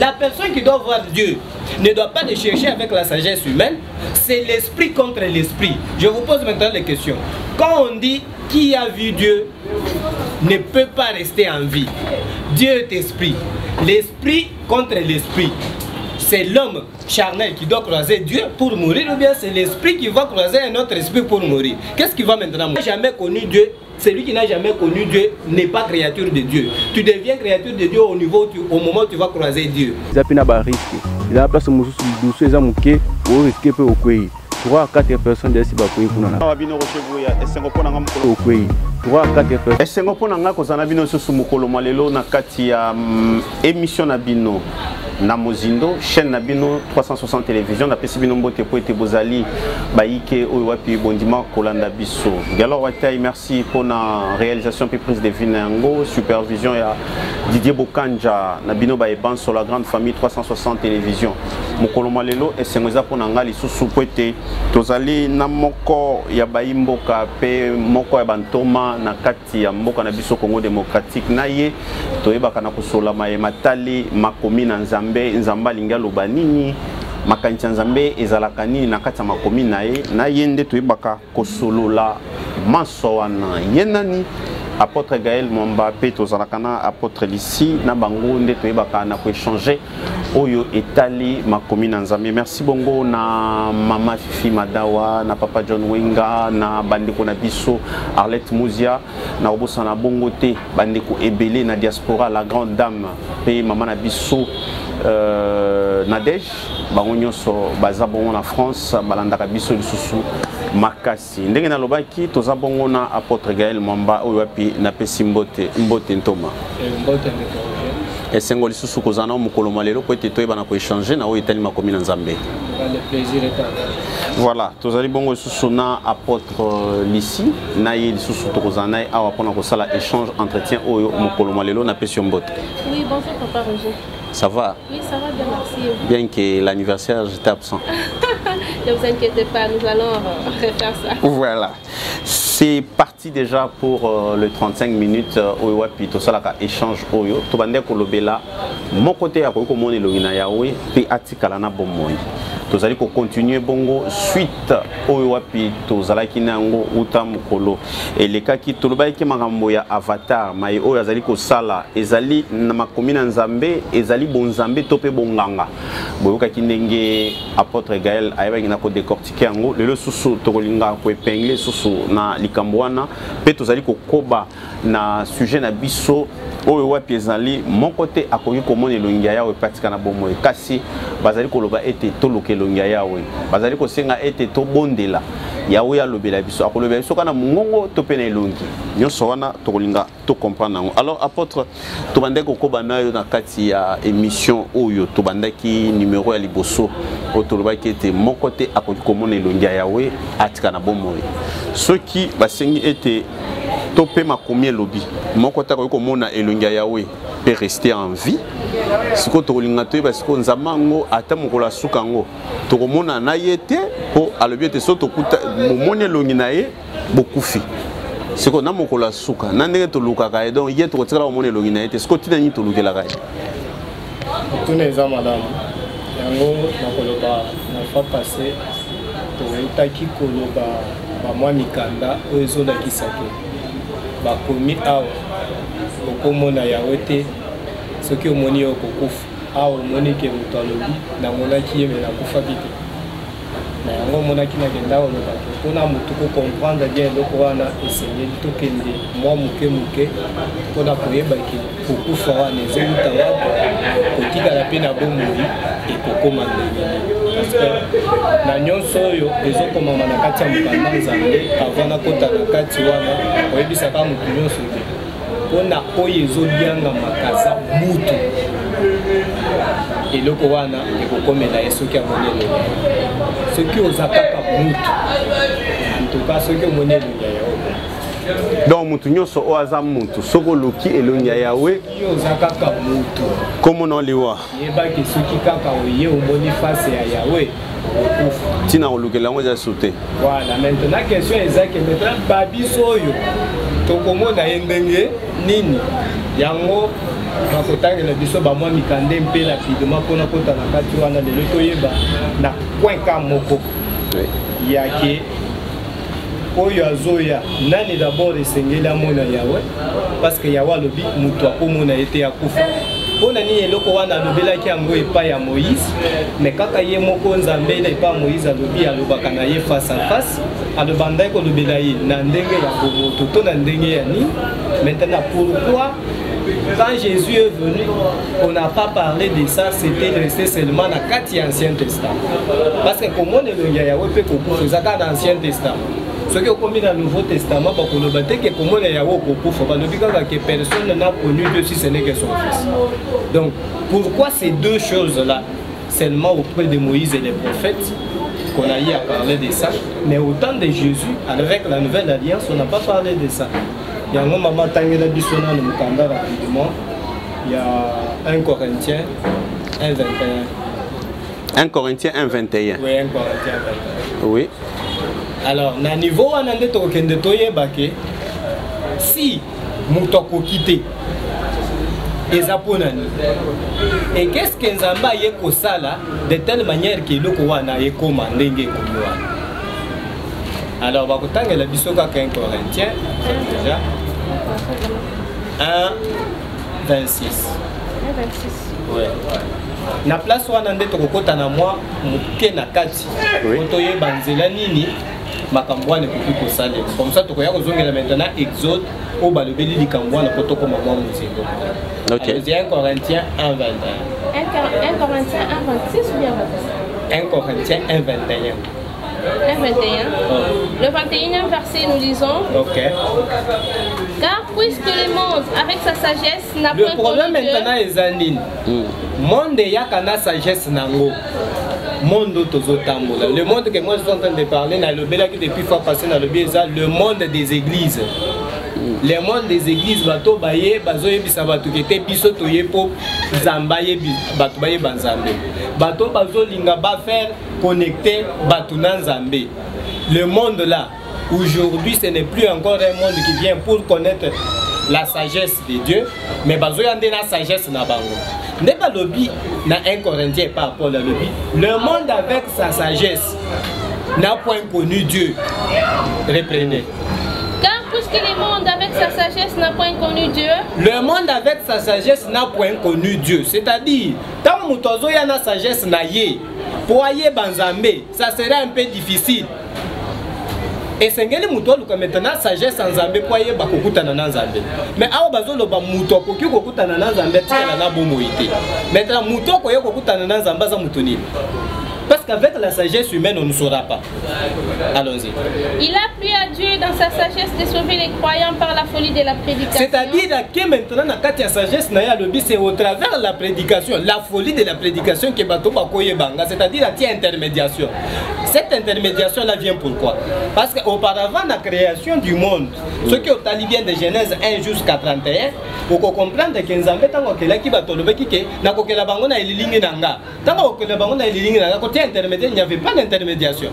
La personne qui doit voir Dieu ne doit pas le chercher avec la sagesse humaine, c'est l'esprit contre l'esprit. Je vous pose maintenant les questions. Quand on dit qui a vu Dieu ne peut pas rester en vie, Dieu est esprit. L'esprit contre l'esprit. C'est l'homme charnel qui doit croiser Dieu pour mourir, ou bien c'est l'esprit qui va croiser un autre esprit pour mourir. Qu'est-ce qui va maintenant mourir? Jamais connu Dieu. Celui qui n'a jamais connu Dieu n'est pas créature de Dieu. Tu deviens créature de Dieu au moment où tu vas croiser Dieu. Il y a un risque. Il y a place où il y a un risque. 3 à 4 personnes de Siba Koui pour nous. 3 à 4 personnes. Est-ce que vous avez dit que vous avez émission Nabino Namozindo, chaîne Nabino 360 télévision, na pesi bino mbote po ete bozali baike oyo wapi bondima kolanda biso. Galo watai merci pour la réalisation puis prise de vue nango, supervision ya Didier Bokanja Nabino ba eban sur la grande famille 360 télévision. Mokolo malelo esengeza pona ngali susu po ete tozali na moko ya baimboka pe moko ya bantoma na kati ya mboka na biso Congo démocratique na ye toyebaka na kosola matali makomi na Nzamba linga loba nini makanisa Nzambe ezalaka nini na kati ya makomi na ye nde toyebaka kosolola maso wana ye nani apôtre Gaël Mwamba pe tozalaka na apôtre Lissi na bango nde toyebaka na koéchanger oyo etali makomi na Nzambe. Merci bongo na mama Fifi Madawa na papa John Wenga na bandeko na biso Arlette Mouzia na obosa na bongo te bandeko ebele na diaspora la grande dame pe mama na biso Nadège bango nyonso baza bongo na France balandaka biso lisusu makasi ndenge na lobaki toza bongo na apôtre Gaël Mwamba oyo wapi na pesi mbote ntoma esengo lisusu kozana mokolo malelo po ete toyeba ko échanger na oyo etali makomi na Nzambe. Le plaisir est à voilà tozali bongo lisusu na apôtre Lissi na ye lisusu tokozana awa pona ko sala échange entretien oyo mokolo malelo na pesi mbote. Oui, bonjour papa Roger. Ça va? Oui, ça va bien, merci. Bien que l'anniversaire, j'étais absent. Ne vous inquiétez pas, nous allons refaire ça. Voilà. C'est parti déjà pour le 35 minutes où puis tout ça là échange oyo. To bande ko lobela mon côté à ko moni longina yawe puis atikala na bomoi. Tous allez continuer bongo suite oyo puis tous allez kinango uta mukolo et les cas qui toloba ki makambo ya avatar mai oyo azali ko sala ezali na makomi na Nzambe ezali bonzambe topé bonganga boyoka kindenge apôtre Gaël ayeba ngina ko décortiquer ngo lelo susu tokolinga ko épingler susu na likambwana pe tous allez ko koba na sujet na biso oyo wapi ezali mon côté akoki komona elongia yawe pratika na bomoi kasi bazali koloba ete toluka elongia yawe bazali kosenga ete tobondela yawe ya lobela biso akolobela biso kana mongongo to pena elongi nyonso wana tokolinga to comprendre nango. Alors apôtre tobande kokoba na yo na kati ya émission oyo tobandaki numéro ya liboso o tolobaki ete mon côté akoki komona elongia yawe atika na bomoi ceux qui basengi ete topé makomi elobi moko ta ko mona elongia yawe peut rester en vie siko to linga to ba siko nzamango ata mokola sukango to mona na yete po alobi ete so to kuta momone elongi na ye bokufi siko na mokola suka na ndenge to luka ka donc ye to tsala momone elongi na yete siko tina ni to lukela ka tous les hommes madame yango na koloba na fa passé to etaki koloba ba mwa mikanda ozo na kisake bakomi awa okomona yawe te soki omoni yo kokufa awa omoni ke moto alobi namonaki ye me nakufaki te na yango omonaki nakenda olobaki mpona motu kokomprendre bien eloko wana esengeli tokende mwa moke mpona koyebaki kokufa wana ezouta wapi kotikala mpe na bomoi ekokoma ndenge parce que na nyonso oyo ezokomama na kati ya mokanda Nzambe avant nakota na kati wana oyebisaka motu nyonso te mpona oyo ezolianga makaza mutu eloko wana ekokomela ye soki amoni elongi soki oza kaka mutu antuka soki omoni elongi yawe donc mutu nyonso oyo aza mutu soki oloki elongi ya yawe oza kaka mutu komona oliwa yebaki soki kaka oye omoni face ya yawe okufa ntina kolukela yango eza so te. Voilà, maintenant question ezaki maintenant babiso oyo tokomona ye ndenge nini yango nakotangela biso bamwa mikande mpe rapidement mpona kota na kati wana lelo toyeba na point ka moko yake oyo azoya nani d'abord esengeli amona yawe parce que yawe alobi moto akomona ye te akufa mpona nini eloko wana alobelaki yango epai ya Moïse mais kaka ye moko nzambe na epai ya Moïse alobi alobaka na ye face à face alobandaki kolobela ye na ndenge ya bomoto to na ndenge ya nini. Maintenant pourquoi quand Jésus est venu, on n'a pas parlé de ça, c'était resté seulement dans le Ancien Testament. Parce que comme on est le Yahweh, c'est ça dans l'Ancien Testament. Ce qui est commis dans le Nouveau Testament, parce qu'on a dit que comme on est Yahweh, que personne n'a connu Dieu si ce n'est que son Fils. Donc pourquoi ces deux choses-là, seulement auprès de Moïse et des prophètes, qu'on a eu à parler de ça, mais au temps de Jésus, avec la Nouvelle Alliance, on n'a pas parlé de ça. Il y a un moment rapidement, il y a 1 Corinthiens 1, 21. 1 Corinthiens 1, 21. Oui, 1 Corinthiens 21. Oui. Alors, na niveau on a dit si Moutoko quitté et Zaponani, et qu'est-ce que Nzamba yeko sala de telle manière que le Kowana est commandé. Alors, on va la bisoka 1 Corinthiens, déjà 1, 26. 1, 26. Ouais. Na place où on a dit na moi, muke na kati. Otoye banzela nini, makambwane kupi kosale. Comme ça, tu koya kozongela maintenant Exode, au balobeli likambwana potoko mamwa muzingo. Ok. 1 Corinthiens 1, 21. 1 Corinthiens 1, 26 ou bien 1 Corinthiens 1, 21. 1, 21. Le 21e verset, nous lisons. Ok. Car puisque le monde, avec sa sagesse, n'a Le point problème connu Dieu. maintenant est Zanine. Monde yakana sagesse nango. Monde tozotambola. Le monde que moi je suis en train de parler, depuis fois passé dans le monde des églises. Le monde des églises, bato baye, bazoye bisabatu kete biso toye po zambaye bato baye banzambe. Bato bazo linga ba faire connecter bato nan zambe. Le monde là, aujourd'hui, ce n'est plus encore un monde qui vient pour connaître la sagesse de Dieu, mais bazo yande na sagesse na bango. Ne pas lobby na 1 Corinthiens par rapport à lobby. Le monde avec sa sagesse n'a point connu Dieu. Reprenez. Car puisque le monde, avec sa sagesse, n'a point connu Dieu. Le monde avec sa sagesse n'a point connu Dieu. C'est-à-dire, tant que mutozo y a na sagesse na ye, pour ayer banzambe, ça serait un peu difficile. Et c'est que les moutons maintenant sagesse en Zambé pour ayer bakokuta na Zambé. Mais awa bazo lo ba mouton koki kokuta na Zambé tia na bomoité. Maintenant mouton koyo kokuta na Zambé za moutoni. Parce qu'avec la sagesse humaine, on ne saura pas. Allons-y. Il a plu à Dieu dans sa sagesse de sauver les croyants par la folie de la prédication. C'est-à-dire que maintenant, dans la sagesse, c'est au travers de la prédication, la folie de la prédication que Bato Bakoye Banga, c'est-à-dire la intermédiation. Cette intermédiation-là vient pourquoi? Parce qu'auparavant, la création du monde, ce qui est au talibien de Genèse 1 jusqu'à 31, il faut comprendre que Nzambe tango kela ki batolobe kike na kokela bango na elilingi nanga tango kokela bango na elilingi nanga côté intermédiaire il n'y avait pas d'intermédiation.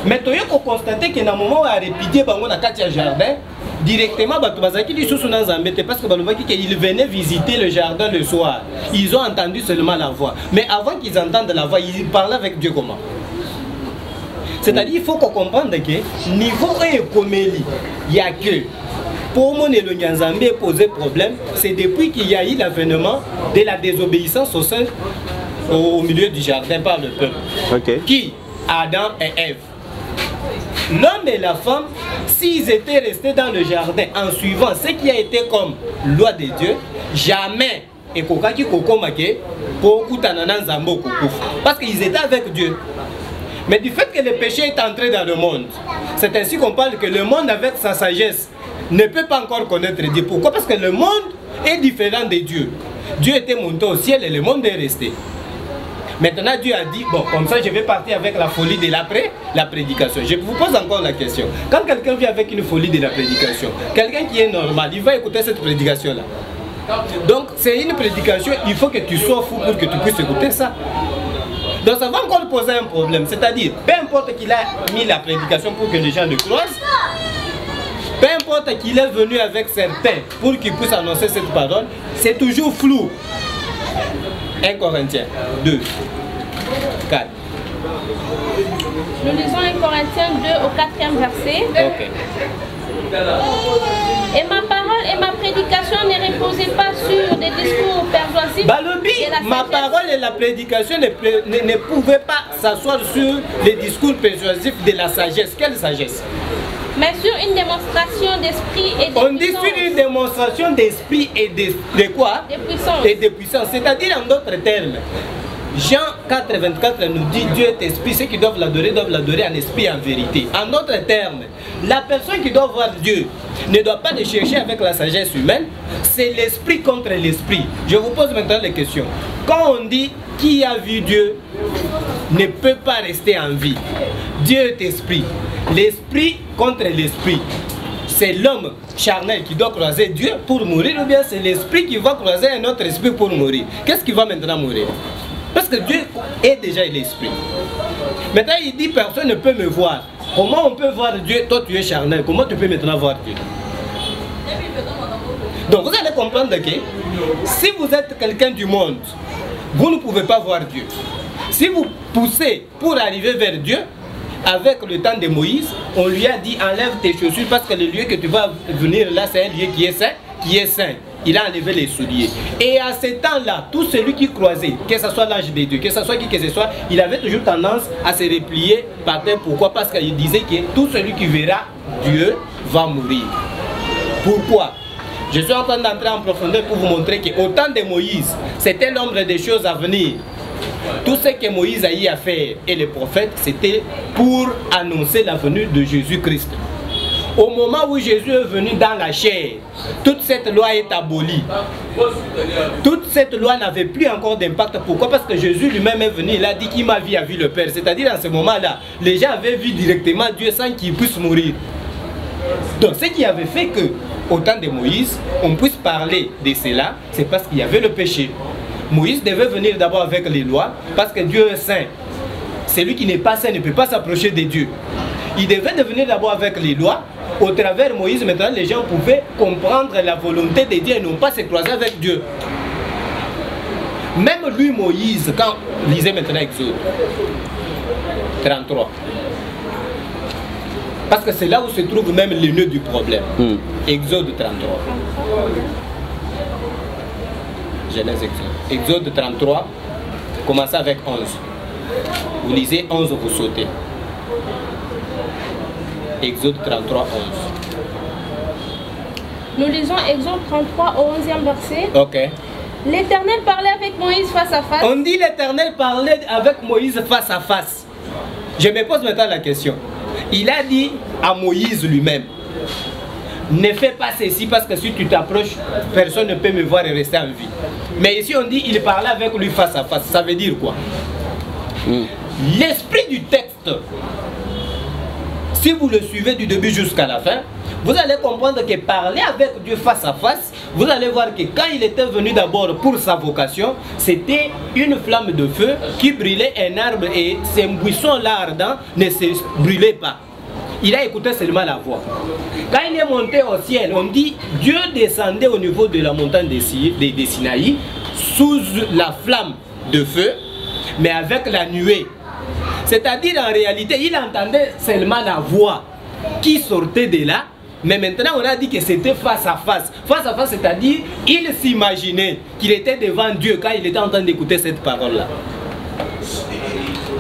Mais tu as constaté que dans le moment où il a répété bango na kati jardin directement bato bazaki li susu na Nzambe parce que balobaki que ils venaient visiter le jardin le soir. Ils ont entendu seulement la voix. Mais avant qu'ils entendent la voix, ils parlaient avec Dieu comment? C'est-à-dire il faut qu'on comprenne que niveau écomélie, il n'y a que pour mon Nzambe poser problème, c'est depuis qu'il y a eu l'avènement de la désobéissance au milieu du jardin par le peuple. Okay. Qui? Adam et Ève. L'homme et la femme, s'ils étaient restés dans le jardin en suivant ce qui a été comme loi de Dieu, jamais et kokaki kokomake pour kutanana Nzambe kokufa. Parce qu'ils étaient avec Dieu. Mais du fait que le péché est entré dans le monde, c'est ainsi qu'on parle que le monde avec sa sagesse ne peut pas encore connaître Dieu. Pourquoi? Parce que le monde est différent de Dieu. Dieu était monté au ciel et le monde est resté. Maintenant Dieu a dit, bon, comme ça je vais partir avec la folie de la prédication. Je vous pose encore la question. Quand quelqu'un vient avec une folie de la prédication, quelqu'un qui est normal, il va écouter cette prédication-là. Donc c'est une prédication, il faut que tu sois fou pour que tu puisses écouter ça. Donc ça va encore poser un problème. C'est-à-dire, peu importe qu'il a mis la prédication pour que les gens le croisent, peu importe qu'il est venu avec certains pour qu'il puisse annoncer cette parole, c'est toujours flou. 1 Corinthiens 2, 4. Nous lisons 1 Corinthiens 2 au 4e verset. Ok. Et ma parole et ma prédication ne reposaient pas sur des discours persuasifs. Ma parole et la prédication ne pouvaient pas s'asseoir sur les discours persuasifs de la sagesse. Quelle sagesse? Mais sur une démonstration d'esprit et de puissance. On dit puissance. sur une démonstration d'esprit et de quoi? De puissance. Et de puissance. C'est-à-dire en d'autres termes, Jean 4, 24 nous dit Dieu est esprit, ceux qui doivent l'adorer en esprit et en vérité. En d'autres termes, la personne qui doit voir Dieu ne doit pas le chercher avec la sagesse humaine, c'est l'esprit contre l'esprit. Je vous pose maintenant les questions. Quand on dit qui a vu Dieu ne peut pas rester en vie, Dieu est esprit. L'esprit contre l'esprit. C'est l'homme charnel qui doit croiser Dieu pour mourir, ou bien c'est l'esprit qui va croiser un autre esprit pour mourir. Qu'est-ce qui va maintenant mourir? Parce que Dieu est déjà l'esprit. Maintenant il dit personne ne peut me voir. Comment on peut voir Dieu? Toi tu es charnel. Comment tu peux maintenant voir Dieu? Donc vous allez comprendre que si vous êtes quelqu'un du monde, vous ne pouvez pas voir Dieu. Si vous poussez pour arriver vers Dieu, avec le temps de Moïse, on lui a dit enlève tes chaussures parce que le lieu que tu vas venir là, c'est un lieu qui est saint. Il a enlevé les souliers. Et à ce temps-là, tout celui qui croisait, que ce soit l'âge de Dieu, que ce soit qui que ce soit, il avait toujours tendance à se replier par terre. Pourquoi? Parce qu'il disait que tout celui qui verra Dieu va mourir. Pourquoi? Je suis en train d'entrer en profondeur pour vous montrer qu'au temps de Moïse, c'était l'ombre des choses à venir. Tout ce que Moïse a eu à faire et les prophètes, c'était pour annoncer la venue de Jésus-Christ. Au moment où Jésus est venu dans la chair, toute cette loi est abolie. Toute cette loi n'avait plus encore d'impact. Pourquoi? Parce que Jésus lui-même est venu, il a dit qu'il m'a vu, a vu le Père. C'est-à-dire en ce moment-là, les gens avaient vu directement Dieu sans qu'il puisse mourir. Donc ce qui avait fait que, au temps de Moïse, on puisse parler de cela, c'est parce qu'il y avait le péché. Moïse devait venir d'abord avec les lois, parce que Dieu est saint. Celui qui n'est pas saint ne peut pas s'approcher de Dieu. Il devait devenir d'abord avec les lois. Au travers de Moïse, maintenant, les gens pouvaient comprendre la volonté de Dieu et non pas se croiser avec Dieu. Même lui, Moïse, quand lisez maintenant Exode 33. Parce que c'est là où se trouve même le nœud du problème. Exode 33. Genèse Exode. Exode 33, commencez avec 11. Vous lisez 11, vous sautez. Exode 33, 11. Nous lisons Exode 33 au 11e verset. Ok. L'Éternel parlait avec Moïse face à face. On dit l'Éternel parlait avec Moïse face à face. Je me pose maintenant la question. Il a dit à Moïse lui-même, ne fais pas ceci parce que si tu t'approches, personne ne peut me voir et rester en vie. Mais ici on dit il parlait avec lui face à face. Ça veut dire quoi? L'esprit du texte, si vous le suivez du début jusqu'à la fin, vous allez comprendre que parler avec Dieu face à face, vous allez voir que quand il était venu d'abord pour sa vocation, c'était une flamme de feu qui brûlait un arbre et ces buissons-là ardents ne se brûlaient pas. Il a écouté seulement la voix. Quand il est monté au ciel, on dit Dieu descendait au niveau de la montagne de Sinaï sous la flamme de feu, mais avec la nuée. C'est-à-dire en réalité, il entendait seulement la voix qui sortait de là, mais maintenant on a dit que c'était face à face. Face à face, c'est-à-dire il s'imaginait qu'il était devant Dieu quand il était en train d'écouter cette parole-là.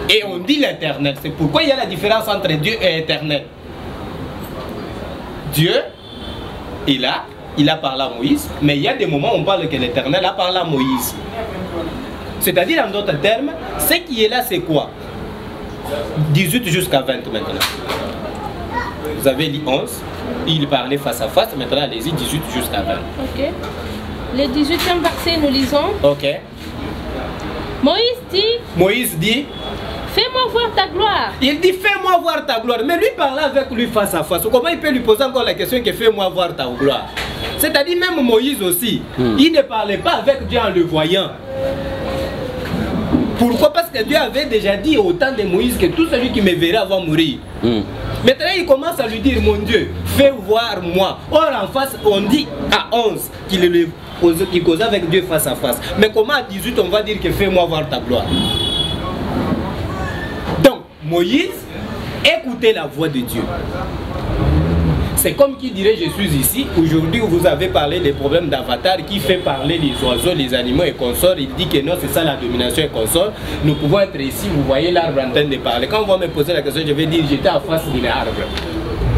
Et on dit l'Éternel. C'est pourquoi il y a la différence entre Dieu et Éternel. Dieu, il a parlé à Moïse, mais il y a des moments où on parle que l'Éternel a parlé à Moïse. C'est-à-dire en d'autres termes, ce qui est là c'est quoi? 18 jusqu'à 20 maintenant. Vous avez dit 11, il parlait face à face, maintenant allez-y 18 jusqu'à 20. Ok. Le 18e verset, nous lisons. Ok. Moïse dit, fais-moi voir ta gloire. Il dit, fais-moi voir ta gloire. Mais lui parlait avec lui face à face. Comment il peut lui poser encore la question que fais-moi voir ta gloire? C'est-à-dire même Moïse aussi, il ne parlait pas avec Dieu en le voyant. Pourquoi? Parce que Dieu avait déjà dit au temps de Moïse que tout celui qui me verra va mourir. Maintenant, il commence à lui dire, mon Dieu, fais voir moi. Or, en face, on dit à 11 qu'il cause avec Dieu face à face. Mais comment à 18, on va dire que fais-moi voir ta gloire? Donc, Moïse, écoutez la voix de Dieu. C'est comme qui dirait, je suis ici. Aujourd'hui, vous avez parlé des problèmes d'avatar qui fait parler les oiseaux, les animaux et consorts. Il dit que non, c'est ça la domination et consort. Nous pouvons être ici, vous voyez l'arbre en train de parler. Quand on va me poser la question, je vais dire, j'étais en face de l'arbre.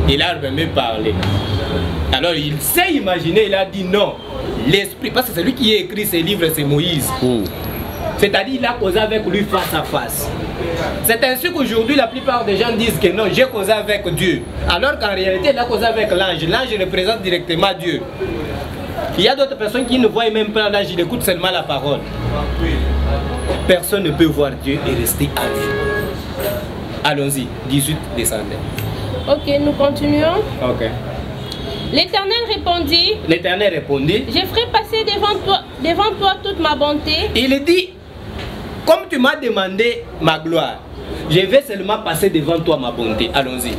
Et l'arbre me parlait. Alors, il s'est imaginé, il a dit non. L'esprit, parce que c'est lui qui a écrit ces livres, c'est Moïse. C'est-à-dire, il a causé avec lui face à face. C'est ainsi qu'aujourd'hui, la plupart des gens disent que non, j'ai causé avec Dieu. Alors qu'en réalité, il a causé avec l'ange. L'ange représente directement Dieu. Il y a d'autres personnes qui ne voient même pas l'ange, ils écoutent seulement la parole. Personne ne peut voir Dieu et rester à vie. Allons-y, 18 décembre. Ok, nous continuons. Ok. L'Éternel répondit. L'Éternel répondit. Je ferai passer devant toi toute ma bonté. Il dit, comme tu m'as demandé ma gloire, je vais seulement passer devant toi ma bonté. Allons-y.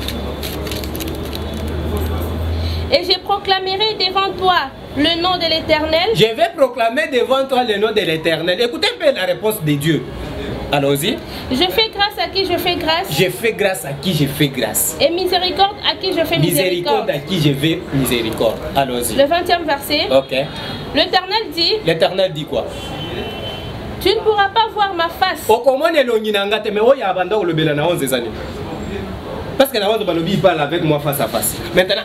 Et je proclamerai devant toi le nom de l'Éternel. Je vais proclamer devant toi le nom de l'Éternel. Écoutez un peu la réponse de Dieu. Allons-y. Je fais grâce à qui je fais grâce. Je fais grâce à qui je fais grâce. Et miséricorde à qui je fais miséricorde. Miséricorde à qui je fais miséricorde. Allons-y. Le 20e verset. Ok. L'Éternel dit. L'Éternel dit quoi? Tu ne pourras pas voir ma face. Parce que il parle avec moi face à face. Maintenant,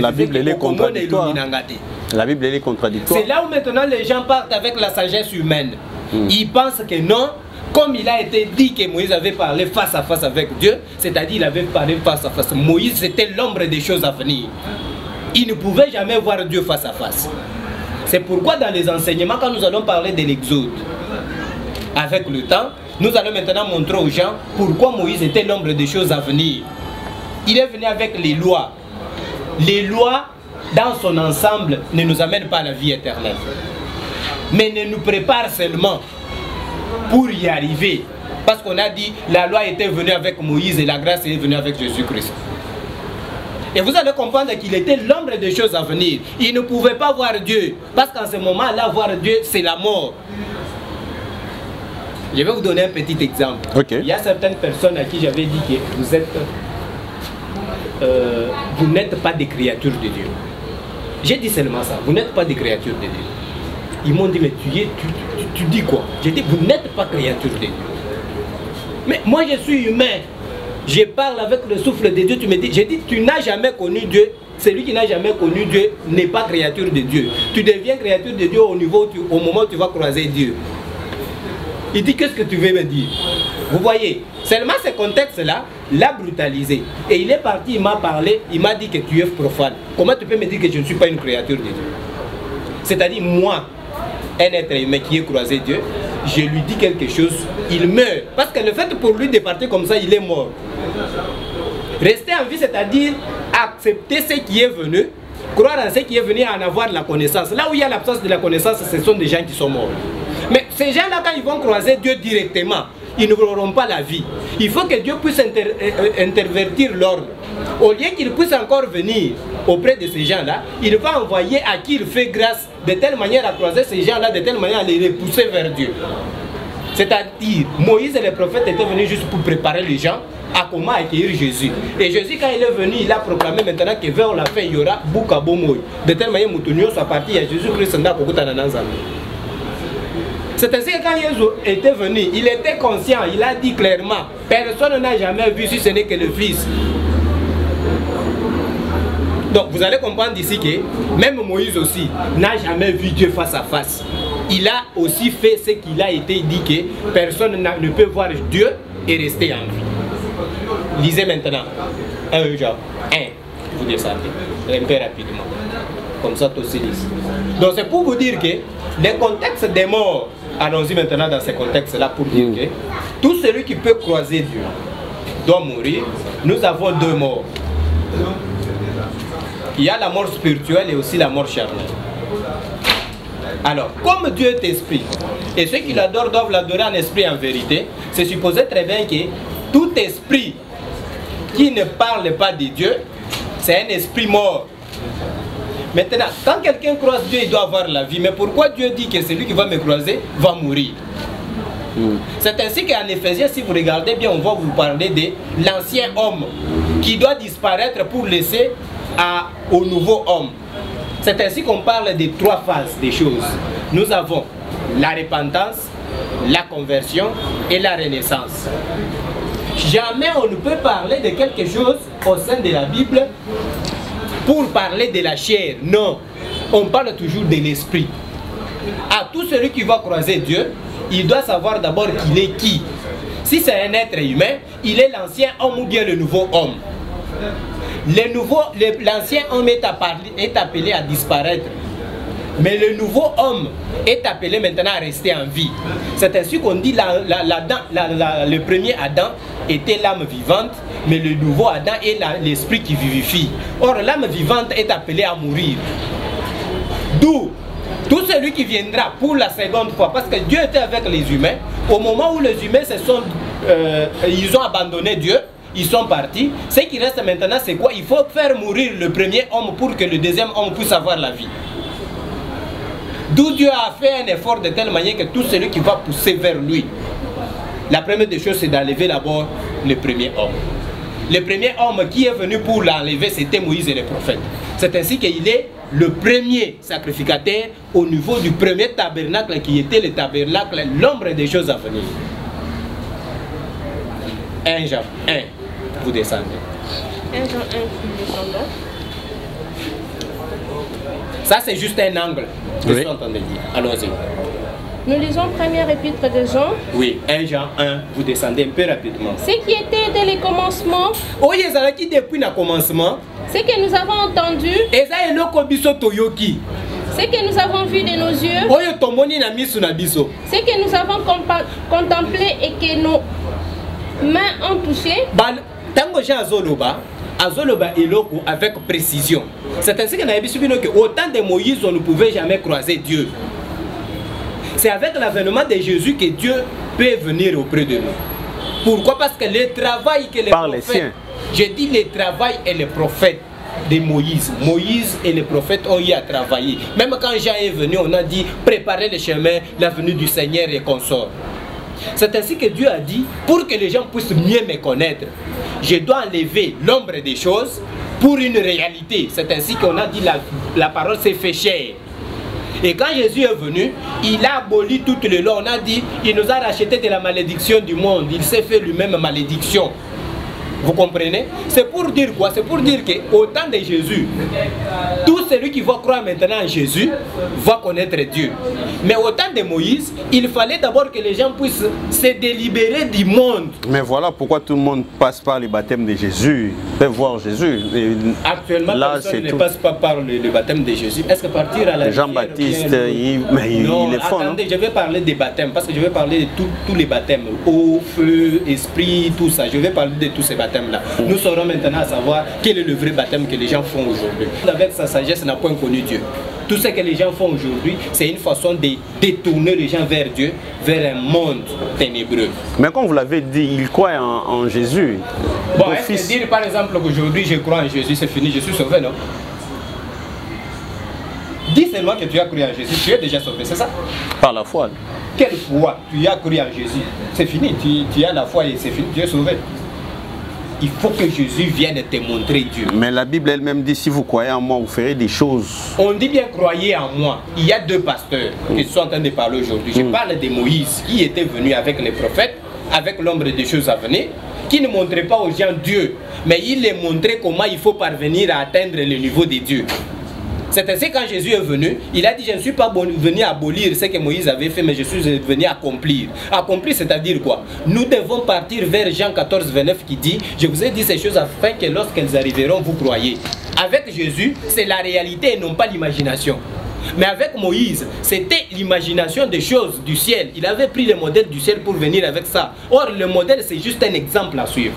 la Bible elle est contradictoire. La Bible elle est contradictoire. C'est là où maintenant les gens partent avec la sagesse humaine. Ils pensent que non, comme il a été dit que Moïse avait parlé face à face avec Dieu, c'est-à-dire il avait parlé face à face. Moïse c'était l'ombre des choses à venir. Il ne pouvait jamais voir Dieu face à face. C'est pourquoi dans les enseignements, quand nous allons parler de l'Exode, avec le temps, nous allons maintenant montrer aux gens pourquoi Moïse était l'ombre des choses à venir. Il est venu avec les lois. Les lois, dans son ensemble, ne nous amènent pas à la vie éternelle, mais ne nous préparent seulement pour y arriver. Parce qu'on a dit, la loi était venue avec Moïse et la grâce est venue avec Jésus-Christ. Et vous allez comprendre qu'il était l'ombre des choses à venir. Il ne pouvait pas voir Dieu. Parce qu'en ce moment-là, voir Dieu, c'est la mort. Je vais vous donner un petit exemple. Okay. Il y a certaines personnes à qui j'avais dit que vous n'êtes pas des créatures de Dieu. J'ai dit seulement ça. Vous n'êtes pas des créatures de Dieu. Ils m'ont dit, mais tu dis quoi? J'ai dit, vous n'êtes pas créatures de Dieu. Mais moi, je suis humain. Je parle avec le souffle de Dieu, tu me dis, j'ai dit, tu n'as jamais connu Dieu. Celui qui n'a jamais connu Dieu n'est pas créature de Dieu. Tu deviens créature de Dieu au moment où tu vas croiser Dieu. Il dit, qu'est-ce que tu veux me dire? Vous voyez, seulement ce contexte-là l'a brutalisé. Et il est parti, il m'a parlé, il m'a dit que tu es profane. Comment tu peux me dire que je ne suis pas une créature de Dieu? C'est-à-dire, moi, un être humain qui est croisé Dieu, je lui dis quelque chose, il meurt. Parce que le fait pour lui de partir comme ça, il est mort. Rester en vie, c'est-à-dire accepter ce qui est venu, croire en ce qui est venu, en avoir la connaissance. Là où il y a l'absence de la connaissance, ce sont des gens qui sont morts. Mais ces gens-là, quand ils vont croiser Dieu directement, ils ne n'auront pas la vie. Il faut que Dieu puisse intervertir l'ordre. Au lieu qu'il puisse encore venir auprès de ces gens-là, il va envoyer à qui il fait grâce de telle manière à croiser ces gens-là, de telle manière à les repousser vers Dieu. C'est-à-dire, Moïse et les prophètes étaient venus juste pour préparer les gens à comment accueillir Jésus. Et Jésus, quand il est venu, il a proclamé maintenant que vers la fin, il y aura Boukabomoy. De telle manière, Moutounio soit parti, il y a Jésus-Christ qui est. C'est ainsi que quand Jésus était venu, il était conscient, il a dit clairement, personne n'a jamais vu si ce n'est que le Fils. Donc vous allez comprendre ici que même Moïse aussi n'a jamais vu Dieu face à face. Il a aussi fait ce qu'il a été dit que personne ne peut voir Dieu et rester en vie. Lisez maintenant 1 Jean 1. Vous descendez un peu rapidement. Comme ça, tout se lise. Donc c'est pour vous dire que les contextes des morts, allons-y maintenant dans ces contextes-là pour dire que tout celui qui peut croiser Dieu doit mourir. Nous avons deux morts. Il y a la mort spirituelle et aussi la mort charnelle. Alors, comme Dieu est esprit, et ceux qui l'adorent doivent l'adorer en esprit et en vérité, c'est supposé très bien que tout esprit qui ne parle pas de Dieu, c'est un esprit mort. Maintenant, quand quelqu'un croise Dieu, il doit avoir la vie. Mais pourquoi Dieu dit que celui qui va me croiser va mourir? C'est ainsi qu'en Éphésiens, si vous regardez bien, on va vous parler de l'ancien homme qui doit disparaître pour laisser au nouveau homme. C'est ainsi qu'on parle des trois phases des choses. Nous avons la repentance, la conversion et la renaissance. Jamais on ne peut parler de quelque chose au sein de la Bible pour parler de la chair. Non, on parle toujours de l'esprit. À tout celui qui va croiser Dieu, il doit savoir d'abord qu'il est qui. Si c'est un être humain, il est l'ancien homme ou bien le nouveau homme. L'ancien homme est appelé à disparaître. Mais le nouveau homme est appelé maintenant à rester en vie. C'est ainsi qu'on dit le premier Adam était l'âme vivante, mais le nouveau Adam est l'esprit qui vivifie. Or, l'âme vivante est appelée à mourir. D'où tout celui qui viendra pour la seconde fois, parce que Dieu était avec les humains, au moment où les humains ils ont abandonné Dieu, ils sont partis. Ce qui reste maintenant, c'est quoi? Il faut faire mourir le premier homme pour que le deuxième homme puisse avoir la vie. D'où Dieu a fait un effort de telle manière que tout celui qui va pousser vers lui, la première des choses, c'est d'enlever d'abord le premier homme. Le premier homme qui est venu pour l'enlever, c'était Moïse et les prophètes. C'est ainsi qu'il est le premier sacrificateur au niveau du premier tabernacle qui était le tabernacle, l'ombre des choses à venir. 1 Jean 1, vous descendez. 1 Jean 1, nous descendons. Ça, c'est juste un angle. Oui. Allons-y. Nous lisons première épître de Jean. Oui, 1 Jean 1, vous descendez un peu rapidement. Ce qui était dès les commencements. Oh, il y a qui depuis le commencement. Ce que nous avons entendu. Et ça est le kobiso toyoki. Ce que nous avons vu de nos yeux. Oh, il tomoni na misu na biso. Ce que nous avons contemplé et que nos mains ont touché. Tango Jean Azoloba eloko avec précision. C'est ainsi que au temps de Moïse, on ne pouvait jamais croiser Dieu. C'est avec l'avènement de Jésus que Dieu peut venir auprès de nous. Pourquoi? Parce que le travail que les prophètes, je dis le travail et les prophètes de Moïse. Moïse et les prophètes ont eu à travailler. Même quand Jean est venu, on a dit préparer le chemin, la venue du Seigneur et consort. C'est ainsi que Dieu a dit, pour que les gens puissent mieux me connaître, je dois enlever l'ombre des choses pour une réalité. C'est ainsi qu'on a dit la parole s'est fait chair. Et quand Jésus est venu, il a aboli tout le long. On a dit, il nous a racheté de la malédiction du monde. Il s'est fait lui-même malédiction. Vous comprenez? C'est pour dire quoi? C'est pour dire qu'au temps de Jésus, tout celui qui va croire maintenant en Jésus va connaître Dieu. Mais au temps de Moïse, il fallait d'abord que les gens puissent se délibérer du monde. Mais voilà pourquoi tout le monde passe par le baptême de Jésus, peut voir Jésus. Et actuellement, personne ne passe pas par le baptême de Jésus. Est-ce que partir à la Jean-Baptiste, il le font. Attendez, je vais parler des baptêmes, parce que je vais parler de tous les baptêmes. Eau, feu, esprit, tout ça. Je vais parler de tous ces baptêmes-là. Nous saurons maintenant à savoir quel est le vrai baptême que les gens font aujourd'hui. Avec sa sagesse, n'a point connu Dieu. Tout ce que les gens font aujourd'hui, c'est une façon de détourner les gens vers Dieu, vers un monde ténébreux. Mais comme vous l'avez dit, ils croient en Jésus. Bon, est-ce que dire par exemple qu'aujourd'hui je crois en Jésus, c'est fini, je suis sauvé, non? Dis seulement que tu as cru en Jésus, tu es déjà sauvé, c'est ça? Par la foi. Quelle foi tu as cru en Jésus? C'est fini, tu as la foi et c'est fini, tu es sauvé. Il faut que Jésus vienne te montrer Dieu. Mais la Bible elle-même dit, si vous croyez en moi, vous ferez des choses. On dit bien croyez en moi. Il y a deux pasteurs qui sont en train de parler aujourd'hui. Je parle de Moïse qui était venu avec les prophètes, avec l'ombre des choses à venir, qui ne montrait pas aux gens Dieu, mais il les montrait comment il faut parvenir à atteindre le niveau de Dieu. C'est ainsi quand Jésus est venu, il a dit je ne suis pas venu abolir ce que Moïse avait fait, mais je suis venu accomplir. Accomplir, c'est-à-dire quoi? Nous devons partir vers Jean 14, 29 qui dit je vous ai dit ces choses afin que lorsqu'elles arriveront, vous croyez. Avec Jésus, c'est la réalité et non pas l'imagination. Mais avec Moïse, c'était l'imagination des choses du ciel. Il avait pris le modèle du ciel pour venir avec ça. Or, le modèle, c'est juste un exemple à suivre.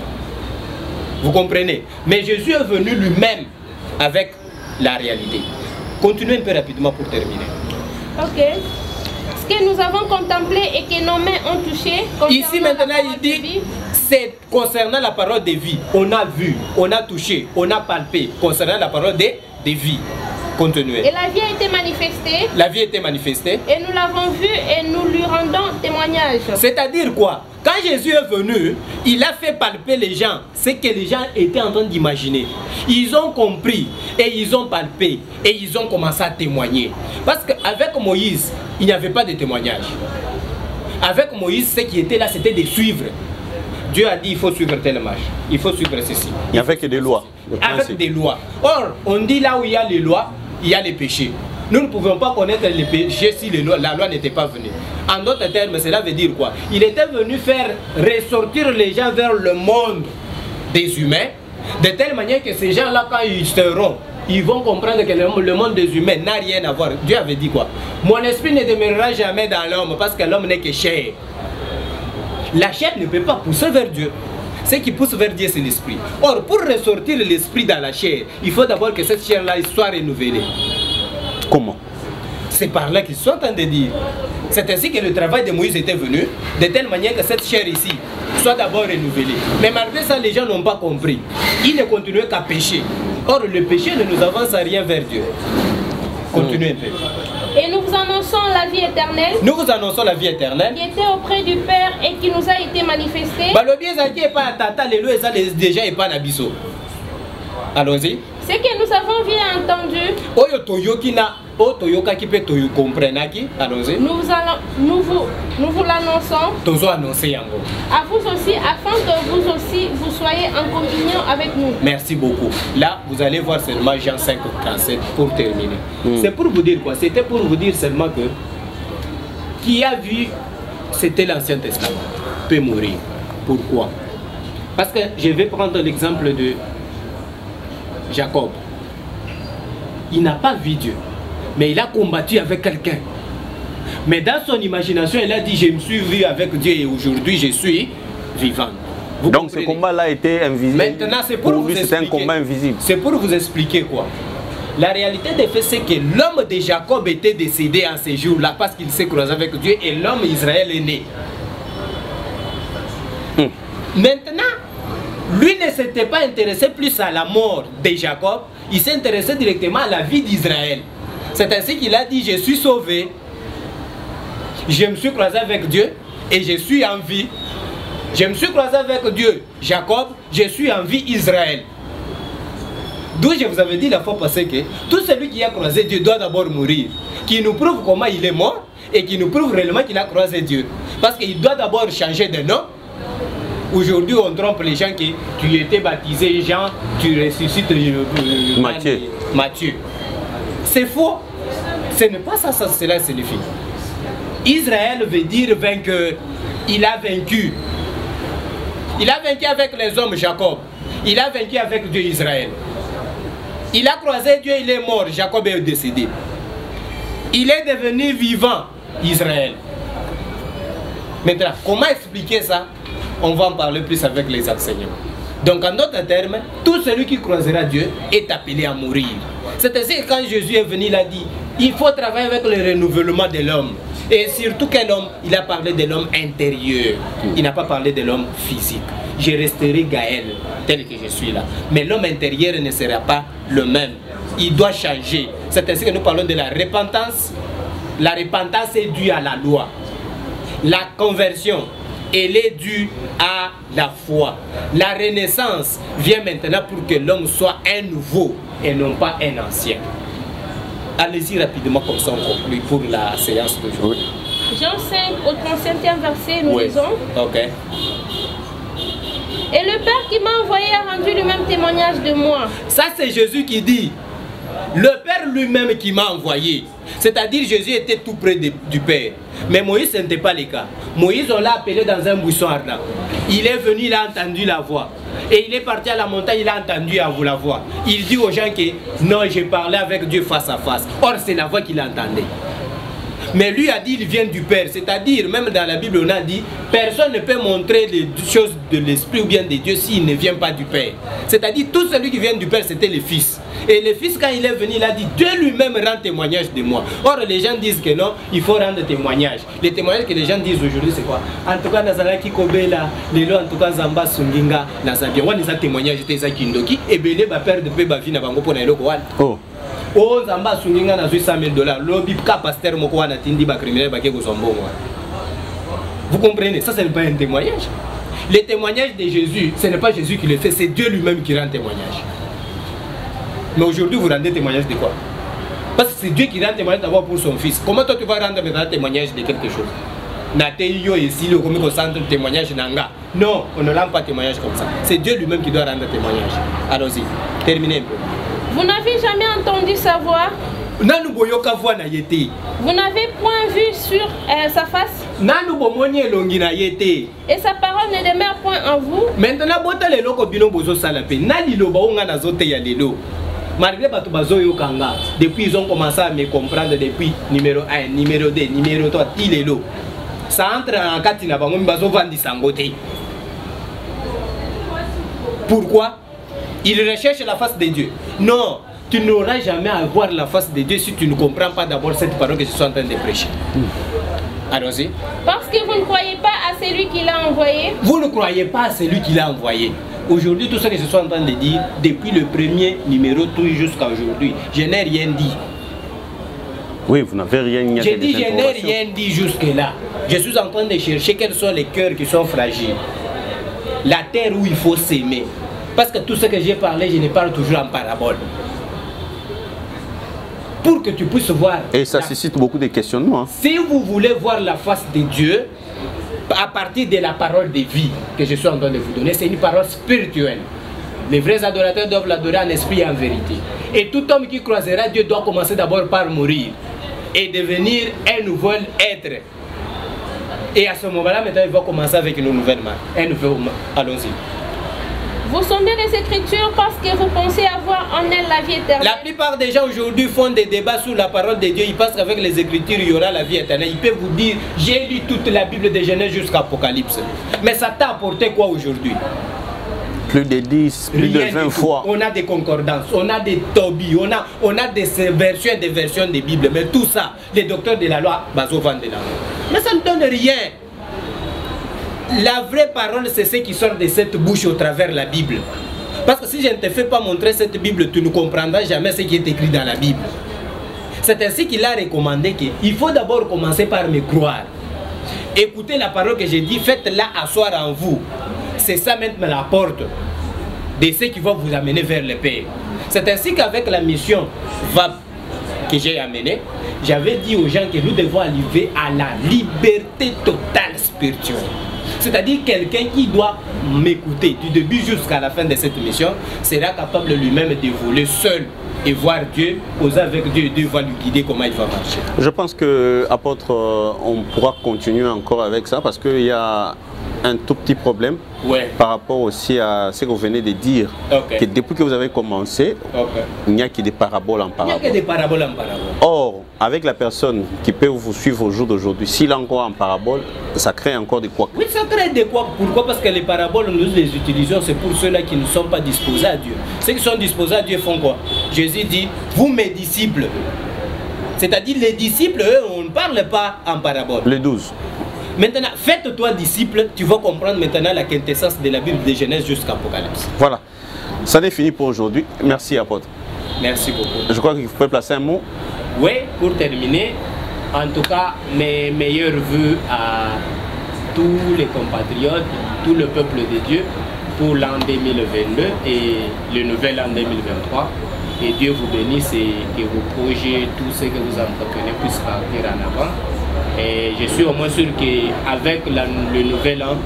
Vous comprenez? Mais Jésus est venu lui-même avec la réalité. Continuez un peu rapidement pour terminer. Ok. Ce que nous avons contemplé et que nos mains ont touché. Ici maintenant il dit, c'est concernant la parole de vie. On a vu, on a touché, on a palpé concernant la parole de vie. Continuez. Et la vie a été manifestée. La vie a été manifestée. Et nous l'avons vue et nous lui rendons témoignage. C'est-à-dire quoi? Quand Jésus est venu, il a fait palper les gens ce que les gens étaient en train d'imaginer. Ils ont compris et ils ont palpé et ils ont commencé à témoigner. Parce qu'avec Moïse, il n'y avait pas de témoignage. Avec Moïse, ce qui était là, c'était de suivre. Dieu a dit il faut suivre telle marche, il faut suivre ceci. Il n'y avait que des lois. Avec des lois. Or, on dit là où il y a les lois, il y a les péchés. Nous ne pouvons pas connaître les péchés si la loi n'était pas venue. En d'autres termes, cela veut dire quoi? Il était venu faire ressortir les gens vers le monde des humains, de telle manière que ces gens-là, quand ils seront, ils vont comprendre que le monde des humains n'a rien à voir. Dieu avait dit quoi? Mon esprit ne demeurera jamais dans l'homme parce que l'homme n'est que chair. La chair ne peut pas pousser vers Dieu. Ce qui pousse vers Dieu, c'est l'esprit. Or, pour ressortir l'esprit dans la chair, il faut d'abord que cette chair-là soit renouvelée. Comment? C'est par là qu'ils sont en train de dire. C'est ainsi que le travail de Moïse était venu, de telle manière que cette chair ici soit d'abord renouvelée. Mais malgré ça, les gens n'ont pas compris. Ils ne continuaient qu'à pécher. Or, le péché ne nous avance à rien vers Dieu. Continuez un peu. Et nous vous annonçons la vie éternelle. Nous vous annonçons la vie éternelle. Qui était auprès du Père et qui nous a été manifestée. Déjà et pas Nabiso. Allons-y. Ce que nous avons vu et entendu. Allons-y. Nous vous l'annonçons. À vous aussi, afin que vous aussi vous soyez en communion avec nous. Merci beaucoup. Là, vous allez voir seulement Jean 5, 37 pour terminer. C'est pour vous dire quoi? C'était pour vous dire seulement que qui a vu, c'était l'Ancien Testament, peut mourir. Pourquoi? Parce que je vais prendre l'exemple de Jacob. Il n'a pas vu Dieu, mais il a combattu avec quelqu'un. Mais dans son imagination, il a dit, je me suis vu avec Dieu et aujourd'hui je suis vivant. Vous Donc comprenez? ce combat-là était invisible. Maintenant, c'est pour vous expliquer. C'est un combat invisible. C'est pour vous expliquer quoi? La réalité des faits, c'est que l'homme de Jacob était décédé en ces jours-là parce qu'il s'est croisé avec Dieu et l'homme Israël est né. Maintenant, lui ne s'était pas intéressé plus à la mort de Jacob, il s'est intéressé directement à la vie d'Israël. C'est ainsi qu'il a dit, je suis sauvé, je me suis croisé avec Dieu et je suis en vie. Je me suis croisé avec Dieu, Jacob, je suis en vie, Israël. D'où je vous avais dit la fois passée que tout celui qui a croisé Dieu doit d'abord mourir. Qui nous prouve comment il est mort et qui nous prouve réellement qu'il a croisé Dieu. Parce qu'il doit d'abord changer de nom. Aujourd'hui, on trompe les gens qui tu étais baptisé Jean, tu ressuscites Matthieu. C'est faux. Ce n'est pas ça, cela signifie. Israël veut dire vainqueur. Il a vaincu. Il a vaincu avec les hommes Jacob. Il a vaincu avec Dieu Israël. Il a croisé Dieu, il est mort. Jacob est décédé. Il est devenu vivant, Israël. Maintenant, comment expliquer ça? On va en parler plus avec les enseignants. Donc, en d'autres termes, tout celui qui croisera Dieu est appelé à mourir. C'est ainsi que quand Jésus est venu, il a dit, il faut travailler avec le renouvellement de l'homme. Et surtout quel homme? Il a parlé de l'homme intérieur. Il n'a pas parlé de l'homme physique. Je resterai Gaël, tel que je suis là. Mais l'homme intérieur ne sera pas le même. Il doit changer. C'est ainsi que nous parlons de la repentance. La repentance est due à la loi. La conversion, elle est due à la foi. La renaissance vient maintenant pour que l'homme soit un nouveau et non pas un ancien. Allez-y rapidement comme ça on conclut pour la séance d'aujourd'hui. Jean 5 au 37e verset, nous lisons. Ok. Et le Père qui m'a envoyé a rendu lui-même témoignage de moi. Ça c'est Jésus qui dit. Le Père lui-même qui m'a envoyé. C'est-à-dire Jésus était tout près du Père. Mais Moïse, ce n'était pas le cas. Moïse, on l'a appelé dans un buisson ardent. Il est venu, il a entendu la voix. Et il est parti à la montagne, il a entendu la voix. Il dit aux gens que non, j'ai parlé avec Dieu face à face. Or, c'est la voix qu'il entendait. Mais lui a dit il vient du Père. C'est-à-dire, même dans la Bible, on a dit, personne ne peut montrer les choses de l'Esprit ou bien de Dieu s'il ne vient pas du Père. C'est-à-dire, tout celui qui vient du Père, c'était le Fils. Et le Fils, quand il est venu, il a dit, Dieu lui-même rend témoignage de moi. Or, les gens disent que non, il faut rendre témoignage. Les témoignages que les gens disent aujourd'hui, c'est quoi? En tout cas, Nazalaki Kobela, les lois, en tout cas, Zamba Sunginga, Nazabia, on a témoignage de Zakindoki, et Belé, ma père de Pébavi, Nabango, pour les locaux. Oh. Oh, Zamba Sunginga, n'a 800 000 $. Lobby, Pasteur, Moko, Natindi, Bakrimé, Bakego, Zambo. Vous comprenez? Ça, ce n'est pas un témoignage. Les témoignages de Jésus, ce n'est pas Jésus qui le fait, c'est Dieu lui-même qui rend témoignage. Mais aujourd'hui, vous rendez témoignage de quoi? Parce que c'est Dieu qui rend témoignage d'abord pour son fils. Comment toi tu vas rendre maintenant témoignage de quelque chose? Nateyo ici, le commis concentre témoignage nanga. Non, on ne rend pas témoignage comme ça. C'est Dieu lui-même qui doit rendre témoignage. Allons-y, terminez un peu. Vous n'avez jamais entendu sa voix? Vous n'avez point vu sur sa face? Et sa parole ne demeure point en vous? Maintenant, les locaux bino bozo salapé. Nali lo baonga na zote ya lelo. Malgré que depuis ils ont commencé à me comprendre depuis numéro 1, numéro 2, numéro 3, tilelo. Ça entre en katina bango mbazo vandi sangote. Pourquoi? Ils recherchent la face de Dieu. Non, tu n'auras jamais à voir la face de Dieu si tu ne comprends pas d'abord cette parole que je suis en train de prêcher. Allons-y. Parce que vous ne croyez pas à celui qui l'a envoyé. Vous ne croyez pas à celui qui l'a envoyé. Aujourd'hui, tout ce que je suis en train de dire, depuis le premier numéro tout jusqu'à aujourd'hui, je n'ai rien dit. Oui, vous n'avez rien dit. J'ai dit, je n'ai rien dit jusque-là. Je suis en train de chercher quels sont les cœurs qui sont fragiles. La terre où il faut s'aimer. Parce que tout ce que j'ai parlé, je ne parle toujours en parabole. Pour que tu puisses voir. Et ça suscite beaucoup de questionnements. Hein. Si vous voulez voir la face de Dieu, à partir de la parole de vie que je suis en train de vous donner, c'est une parole spirituelle. Les vrais adorateurs doivent l'adorer en esprit et en vérité. Et tout homme qui croisera Dieu doit commencer d'abord par mourir et devenir un nouvel être. Et à ce moment-là, maintenant, il va commencer avec une nouvelle marque. Un nouveau marque. Allons-y. Vous sondez les Écritures parce que vous pensez avoir en elles la vie éternelle. La plupart des gens aujourd'hui font des débats sur la parole de Dieu. Ils pensent qu'avec les Écritures, il y aura la vie éternelle. Ils peuvent vous dire, j'ai lu toute la Bible de Genèse jusqu'à Apocalypse. Mais ça t'a apporté quoi aujourd'hui? Plus de 10, plus de 20 fois. On a des concordances, on a des tobies, on a des versions et des versions des Bibles. Mais tout ça, les docteurs de la loi, bazo vendent de la loi. Mais ça ne donne rien. La vraie parole, c'est ce qui sort de cette bouche au travers de la Bible. Parce que si je ne te fais pas montrer cette Bible, tu ne comprendras jamais ce qui est écrit dans la Bible. C'est ainsi qu'il a recommandé qu'il faut d'abord commencer par me croire. Écoutez la parole que j'ai dit, faites-la asseoir en vous. C'est ça maintenant la porte de ce qui va vous amener vers le Père. C'est ainsi qu'avec la mission VAP que j'ai amenée, j'avais dit aux gens que nous devons arriver à la liberté totale spirituelle. C'est-à-dire quelqu'un qui doit m'écouter du début jusqu'à la fin de cette mission sera capable lui-même de voler seul et voir Dieu, poser avec Dieu, et Dieu va lui guider comment il va marcher. Je pense que, apôtre, on pourra continuer encore avec ça parce qu'il y a un tout petit problème par rapport aussi à ce que vous venez de dire. Que depuis que vous avez commencé, il n'y a que des paraboles en paraboles. Il n'y a que des paraboles en paraboles. Or, avec la personne qui peut vous suivre au jour d'aujourd'hui, s'il est encore en parabole, ça crée encore des couacs. Oui, ça crée des couacs. Pourquoi? Parce que les paraboles, nous les utilisons, c'est pour ceux-là qui ne sont pas disposés à Dieu. Ceux qui sont disposés à Dieu font quoi? Jésus dit, vous mes disciples. C'est-à-dire les disciples, eux, on ne parle pas en parabole. Les 12. Maintenant, faites-toi disciple, tu vas comprendre maintenant la quintessence de la Bible de Genèse jusqu'à Apocalypse. Voilà, ça n'est fini pour aujourd'hui. Merci apôtre. Merci beaucoup. Je crois qu'il faut placer un mot. Oui, pour terminer, en tout cas, mes meilleurs vœux à tous les compatriotes, tout le peuple de Dieu pour l'an 2022 et le nouvel an 2023. Et Dieu vous bénisse et que vos projets, tout ce que vous entreprenez puisse partir en avant. Et je suis au moins sûr qu'avec le nouvel an,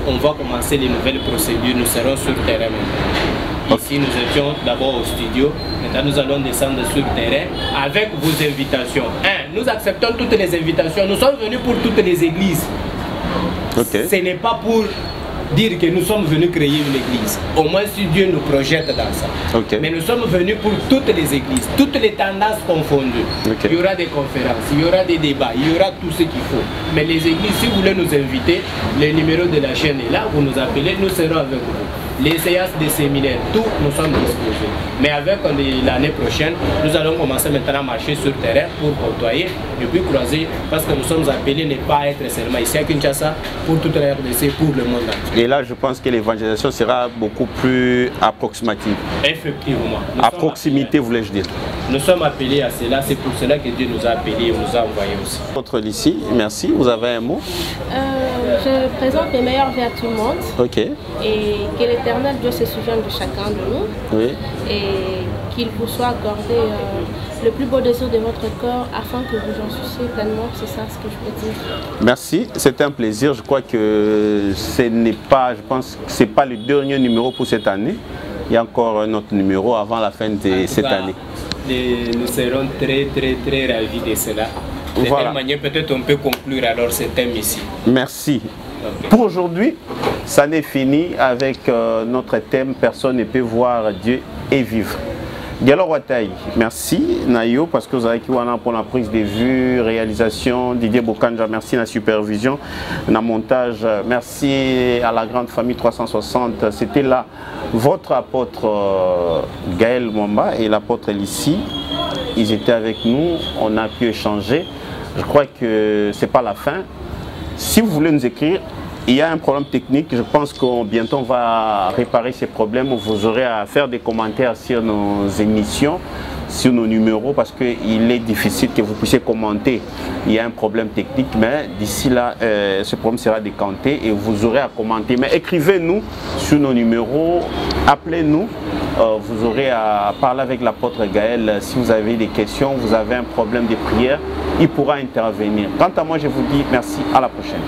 on va commencer les nouvelles procédures. Nous serons sur le terrain maintenant. Ici, nous étions d'abord au studio. Maintenant, nous allons descendre sur le terrain avec vos invitations. Nous acceptons toutes les invitations. Nous sommes venus pour toutes les églises. Ce n'est pas pour dire que nous sommes venus créer une église. Au moins si Dieu nous projette dans ça. Mais nous sommes venus pour toutes les églises, toutes les tendances confondues. Il y aura des conférences, il y aura des débats, il y aura tout ce qu'il faut. Mais les églises, si vous voulez nous inviter, le numéro de la chaîne est là, vous nous appelez, nous serons avec vous. Les séances des séminaires, tout, nous sommes disposés. Mais avec l'année prochaine, nous allons commencer maintenant à marcher sur le terrain pour côtoyer et puis croiser, parce que nous sommes appelés ne pas être seulement ici à Kinshasa, pour toute la RDC, pour le monde entier. Et là, je pense que l'évangélisation sera beaucoup plus approximative. Effectivement. À proximité, voulais-je dire. Nous sommes appelés à cela, c'est pour cela que Dieu nous a appelés et nous a envoyés aussi. Votre ici, merci. Vous avez un mot? Je présente les meilleurs vœux à tout le monde. Ok. Et que l'Éternel Dieu se souvienne de chacun de nous. Oui. Et qu'il vous soit accordé le plus beau désir de votre corps afin que vous en souciez pleinement. C'est ça ce que je peux dire. Merci, c'était un plaisir. Je crois que ce n'est pas, je pense que c'est pas le dernier numéro pour cette année. Il y a encore un autre numéro avant la fin de cette année. Nous serons très ravis de cela. De telle manière, peut-être on peut conclure alors ce thème ici. Merci. Pour aujourd'hui, ça n'est fini avec notre thème « Personne ne peut voir Dieu et vivre ». Diallo Wataï, merci Nayo parce que vous avez pour la prise de vue, réalisation, Didier Bokanja, merci la supervision, la montage, merci à la grande famille 360. C'était là votre apôtre Gaël Mwamba et l'apôtre Lissi. Ils étaient avec nous, on a pu échanger. Je crois que ce n'est pas la fin. Si vous voulez nous écrire, il y a un problème technique, je pense que bientôt on va réparer ces problèmes. Vous aurez à faire des commentaires sur nos émissions, sur nos numéros, parce qu'il est difficile que vous puissiez commenter. Il y a un problème technique, mais d'ici là, ce problème sera décanté et vous aurez à commenter. Mais écrivez-nous sur nos numéros, appelez-nous. Vous aurez à parler avec l'apôtre Gaël. Si vous avez des questions, vous avez un problème de prière, il pourra intervenir. Quant à moi, je vous dis merci, à la prochaine.